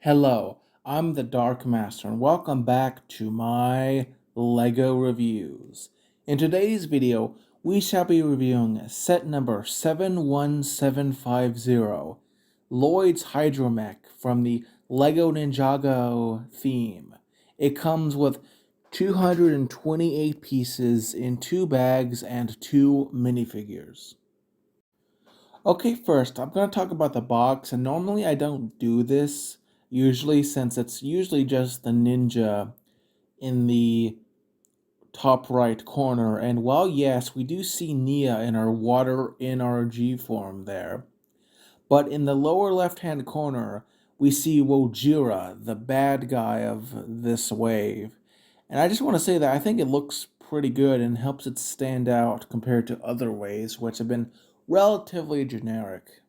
Hello, I'm the Dark Master, and welcome back to my LEGO reviews. In today's video, we shall be reviewing set number 71750, Lloyd's Hydromech from the LEGO Ninjago theme. It comes with 228 pieces in 2 bags and 2 minifigures. Okay, first, I'm going to talk about the box, and normally I don't do this, usually, since it's usually just the ninja in the top right corner. And while, yes, we do see Nia in our water NRG form there, but in the lower left-hand corner, we see Wojira, the bad guy of this wave. And I just want to say that I think it looks pretty good and helps it stand out compared to other waves, which have been relatively generic.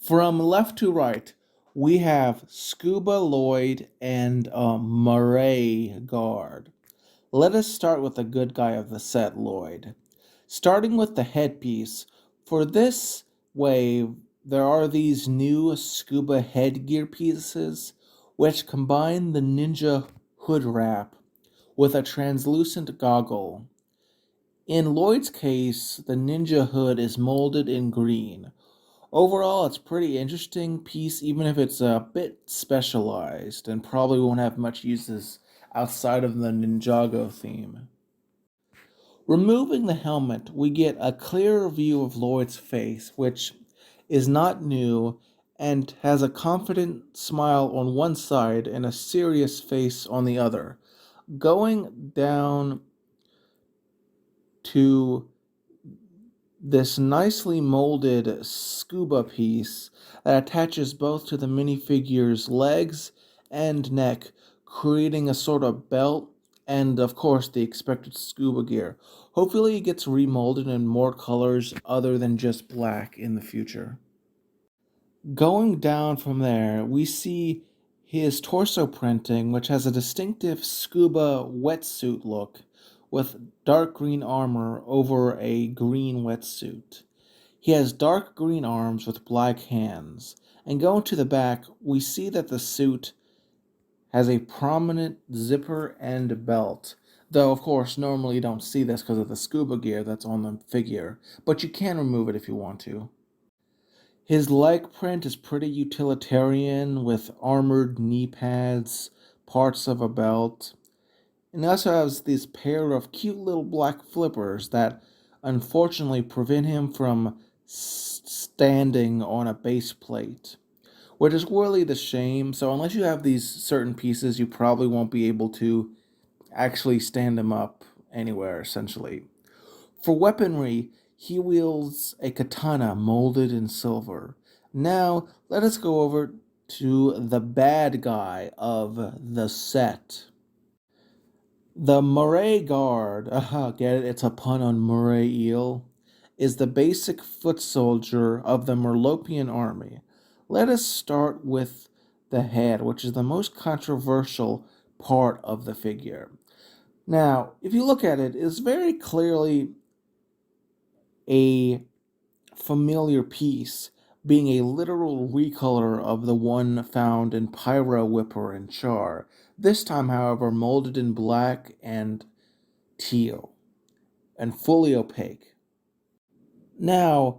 From left to right, we have Scuba Lloyd and Murray Guard. Let us start with the good guy of the set, Lloyd. Starting with the headpiece, for this wave, there are these new scuba headgear pieces, which combine the ninja hood wrap with a translucent goggle. In Lloyd's case, the ninja hood is molded in green. Overall, it's a pretty interesting piece, even if it's a bit specialized and probably won't have much uses outside of the Ninjago theme. Removing the helmet, we get a clearer view of Lloyd's face, which is not new and has a confident smile on one side and a serious face on the other. Going down to this nicely molded scuba piece that attaches both to the minifigure's legs and neck, creating a sort of belt and, of course, the expected scuba gear. Hopefully it gets remolded in more colors other than just black in the future. Going down from there, we see his torso printing, which has a distinctive scuba wetsuit look with dark green armor over a green wetsuit. He has dark green arms with black hands. And going to the back, we see that the suit has a prominent zipper and belt. Though, of course, normally you don't see this because of the scuba gear that's on the figure, but you can remove it if you want to. His leg print is pretty utilitarian with armored knee pads, parts of a belt, and he also has this pair of cute little black flippers that unfortunately prevent him from standing on a base plate, which is really the shame. So unless you have these certain pieces, you probably won't be able to actually stand him up anywhere, essentially. For weaponry, he wields a katana molded in silver. Now, let us go over to the bad guy of the set. The Murray Guard, get it? It's a pun on Murray Eel, is the basic foot soldier of the Merlopian army. Let us start with the head, which is the most controversial part of the figure. Now, if you look at it, it's very clearly a familiar piece, being a literal recolor of the one found in Pyro Whipper and Char. This time, however, molded in black and teal, and fully opaque. Now,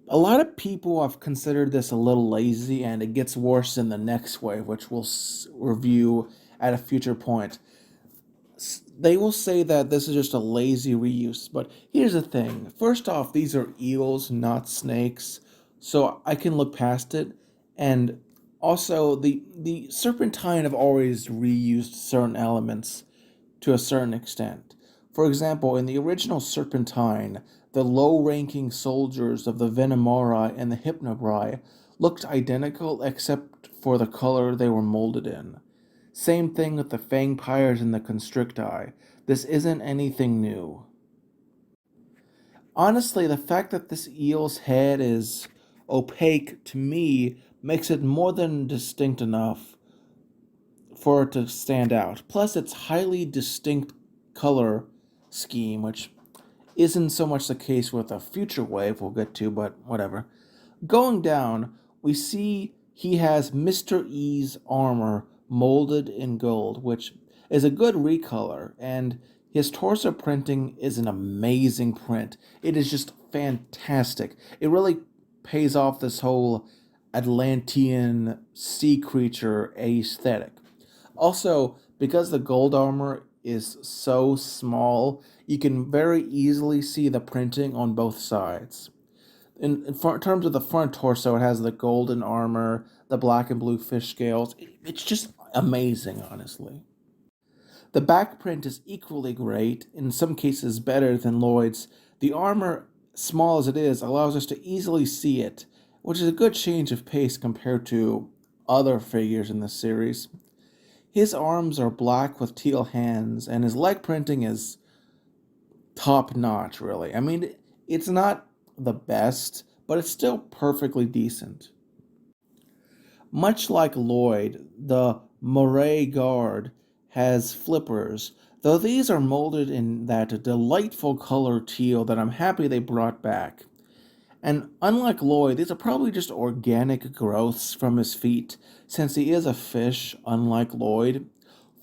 a lot of people have considered this a little lazy, and it gets worse in the next wave, which we'll review at a future point. They will say that this is just a lazy reuse, but here's the thing. First off, these are eels, not snakes, so I can look past it. And Also, the Serpentine have always reused certain elements to a certain extent. For example, in the original Serpentine, the low ranking soldiers of the Venomori and the Hypnobrai looked identical except for the color they were molded in. Same thing with the Fangpires and the Constricti. This isn't anything new. Honestly, the fact that this eel's head is opaque to me makes it more than distinct enough for it to stand out. Plus, its highly distinct color scheme, which isn't so much the case with a future wave we'll get to, but whatever. Going down, we see he has Mr. E's armor molded in gold, which is a good recolor, and his torso printing is an amazing print. It is just fantastic. It really pays off this whole Atlantean sea creature aesthetic. Also, because the gold armor is so small, you can very easily see the printing on both sides. In terms of the front torso, it has the golden armor, the black and blue fish scales. It's just amazing, honestly. The back print is equally great, in some cases better than Lloyd's. The armor, small as it is, allows us to easily see it, which is a good change of pace compared to other figures in this series. His arms are black with teal hands, and his leg printing is top notch, really. I mean, it's not the best, but it's still perfectly decent. Much like Lloyd, the Moray Guard has flippers, though these are molded in that delightful color teal that I'm happy they brought back. And unlike Lloyd, these are probably just organic growths from his feet, since he is a fish, unlike Lloyd.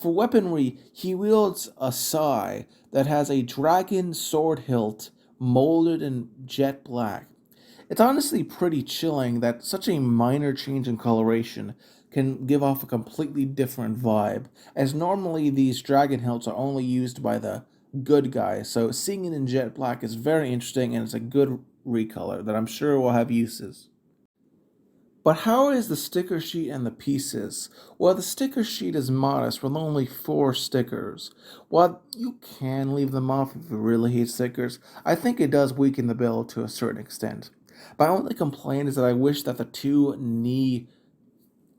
For weaponry, he wields a sai that has a dragon sword hilt molded in jet black. It's honestly pretty chilling that such a minor change in coloration can give off a completely different vibe, as normally these dragon hilts are only used by the good guys, so seeing it in jet black is very interesting and it's a good recolor that I'm sure will have uses. But how is the sticker sheet and the pieces? Well, the sticker sheet is modest with only 4 stickers. While you can leave them off if you really hate stickers, I think it does weaken the build to a certain extent. My only complaint is that I wish that the 2 knee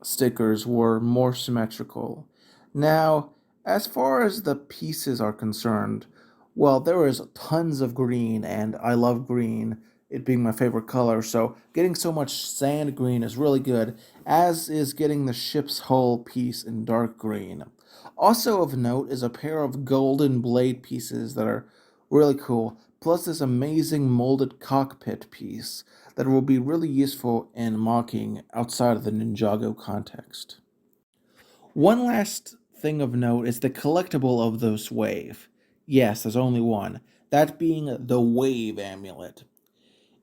stickers were more symmetrical. Now, as far as the pieces are concerned, well, there is tons of green, and I love green, it being my favorite color, so getting so much sand green is really good, as is getting the ship's hull piece in dark green. Also of note is a pair of golden blade pieces that are really cool, plus this amazing molded cockpit piece that will be really useful in mocking outside of the Ninjago context. One last thing of note is the collectible of this wave. Yes, there's only one. That being the Wave Amulet.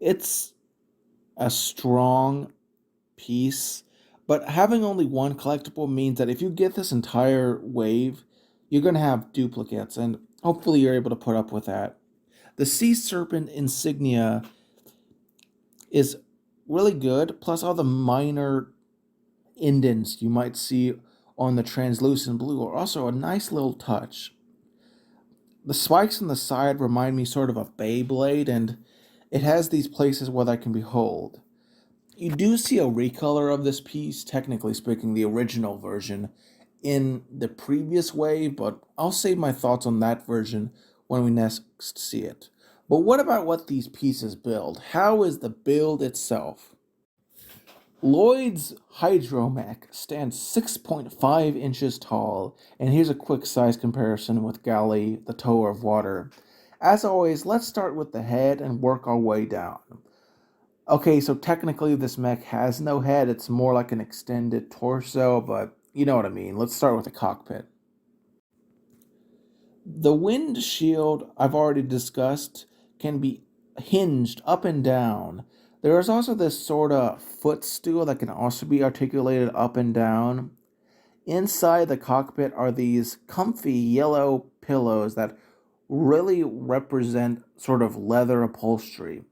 It's a strong piece, but having only one collectible means that if you get this entire wave, you're going to have duplicates, and hopefully you're able to put up with that. The Sea Serpent insignia is really good, plus all the minor indents you might see on the translucent blue are also a nice little touch. The spikes on the side remind me sort of of Beyblade, and it has these places where that can be holed. You do see a recolor of this piece, technically speaking, the original version, in the previous wave, but I'll save my thoughts on that version when we next see it. But what about what these pieces build? How is the build itself? Lloyd's Hydromech stands 6.5 inches tall, and here's a quick size comparison with Galley, the Tower of Water. As always, let's start with the head and work our way down. Okay, so technically this mech has no head, it's more like an extended torso, but you know what I mean. Let's start with the cockpit. The wind shield I've already discussed can be hinged up and down. There is also this sort of footstool that can also be articulated up and down. Inside the cockpit are these comfy yellow pillows that really represent sort of leather upholstery.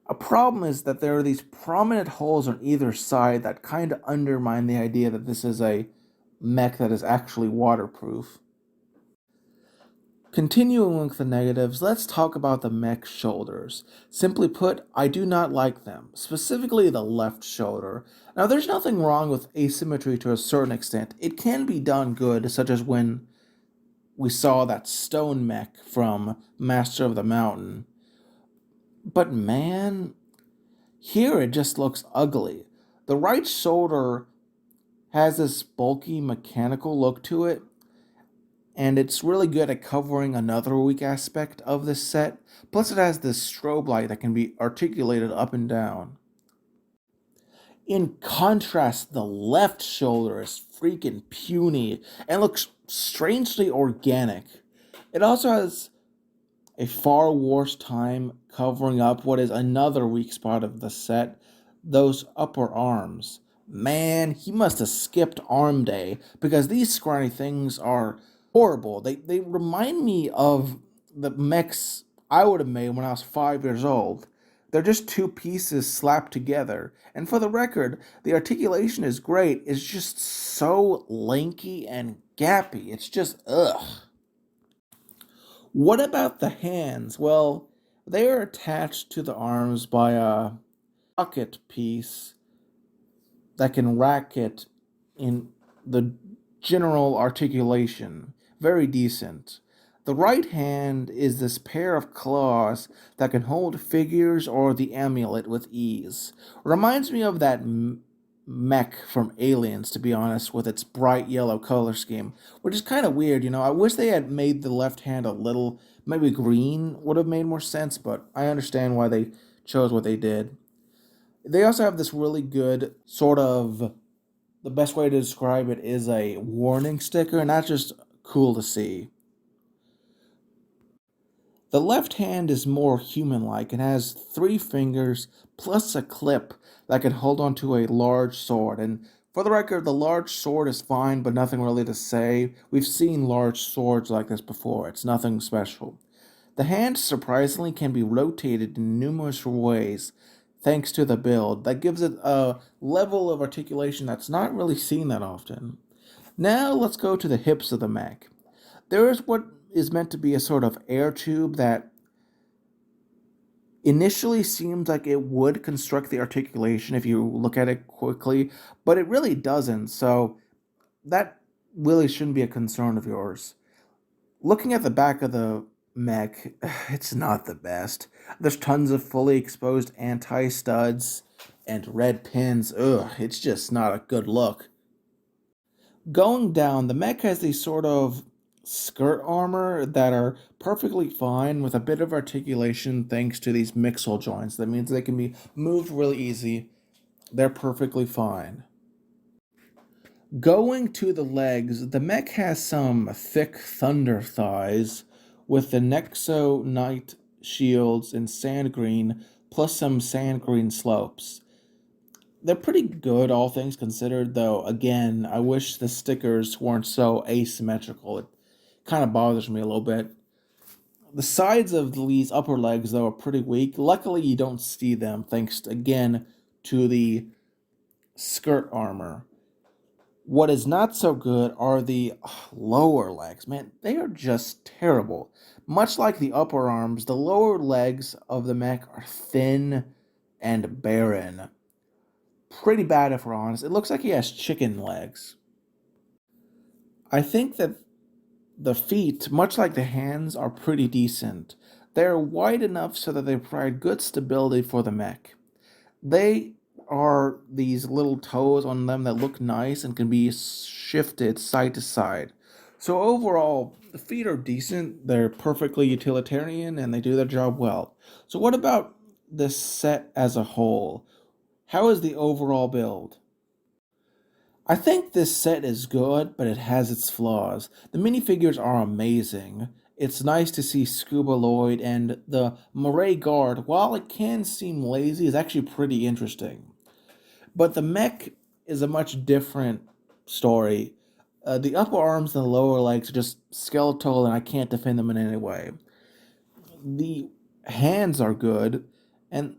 A problem is that there are these prominent holes on either side that kind of undermine the idea that this is a mech that is actually waterproof. Continuing with the negatives, let's talk about the mech shoulders. Simply put, I do not like them, specifically the left shoulder. Now, there's nothing wrong with asymmetry to a certain extent. It can be done good, such as when we saw that stone mech from Master of the Mountain. But man, here it just looks ugly. The right shoulder has this bulky mechanical look to it, and it's really good at covering another weak aspect of this set. Plus, it has this strobe light that can be articulated up and down. In contrast, the left shoulder is freaking puny and looks strangely organic. It also has a far worse time covering up what is another weak spot of the set, those upper arms. Man, he must have skipped arm day because these scrawny things are horrible. They remind me of the mechs I would have made when I was 5 years old. They're just two pieces slapped together. And for the record, the articulation is great. It's just so lanky and gappy. It's just ugh. What about the hands? Well, they are attached to the arms by a pocket piece that can rack it in the general articulation. Very decent. The right hand is this pair of claws that can hold figures or the amulet with ease. Reminds me of that mech from Aliens, to be honest, with its bright yellow color scheme, which is kind of weird, you know. I wish they had made the left hand a little, maybe green would have made more sense, but I understand why they chose what they did. They also have this really good sort of, the best way to describe it is a warning sticker, and that's just cool to see. The left hand is more human like and has three fingers plus a clip that can hold onto a large sword. And for the record, the large sword is fine, but nothing really to say. We've seen large swords like this before, it's nothing special. The hand surprisingly can be rotated in numerous ways thanks to the build that gives it a level of articulation that's not really seen that often. Now let's go to the hips of the mech. There is what is meant to be a sort of air tube that initially seems like it would construct the articulation if you look at it quickly, but it really doesn't, so that really shouldn't be a concern of yours. Looking at the back of the mech, it's not the best. There's tons of fully exposed anti studs and red pins. Ugh, it's just not a good look. Going down, the mech has these sort of skirt armor that are perfectly fine with a bit of articulation thanks to these mixel joints. That means they can be moved really easy. They're perfectly fine. Going to the legs, the mech has some thick thunder thighs with the Nexo Knight shields in sand green plus some sand green slopes. They're pretty good, all things considered, though, again, I wish the stickers weren't so asymmetrical. It kind of bothers me a little bit. The sides of these upper legs, though, are pretty weak. Luckily, you don't see them, thanks, again, to the skirt armor. What is not so good are the lower legs. Man, they are just terrible. Much like the upper arms, the lower legs of the mech are thin and barren. Pretty bad if we're honest. It looks like he has chicken legs. I think that the feet, much like the hands, are pretty decent. They're wide enough so that they provide good stability for the mech. They are these little toes on them that look nice and can be shifted side to side. So overall, the feet are decent, they're perfectly utilitarian, and they do their job well. So what about this set as a whole? How is the overall build? I think this set is good, but it has its flaws. The minifigures are amazing. It's nice to see Scuba Lloyd, and the Moray Guard, while it can seem lazy, is actually pretty interesting. But the mech is a much different story. The upper arms and the lower legs are just skeletal, and I can't defend them in any way. The hands are good, and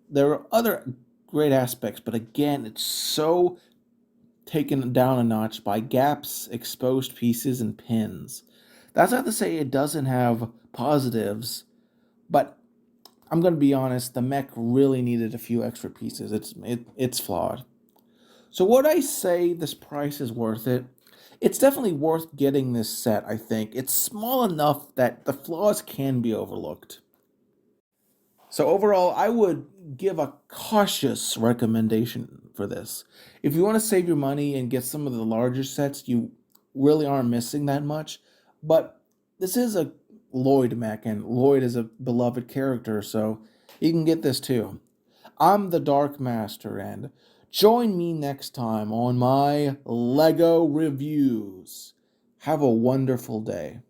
There are other great aspects, but again, it's so taken down a notch by gaps, exposed pieces, and pins. That's not to say it doesn't have positives, but I'm gonna be honest, the mech really needed a few extra pieces. It's flawed. So would I say this price is worth it? It's definitely worth getting this set, I think. It's small enough that the flaws can be overlooked. So overall, I would give a cautious recommendation for this. If you want to save your money and get some of the larger sets, you really aren't missing that much. But this is a Lloyd mech, and Lloyd is a beloved character, so you can get this too. I'm the Dark Master, and join me next time on my LEGO reviews. Have a wonderful day.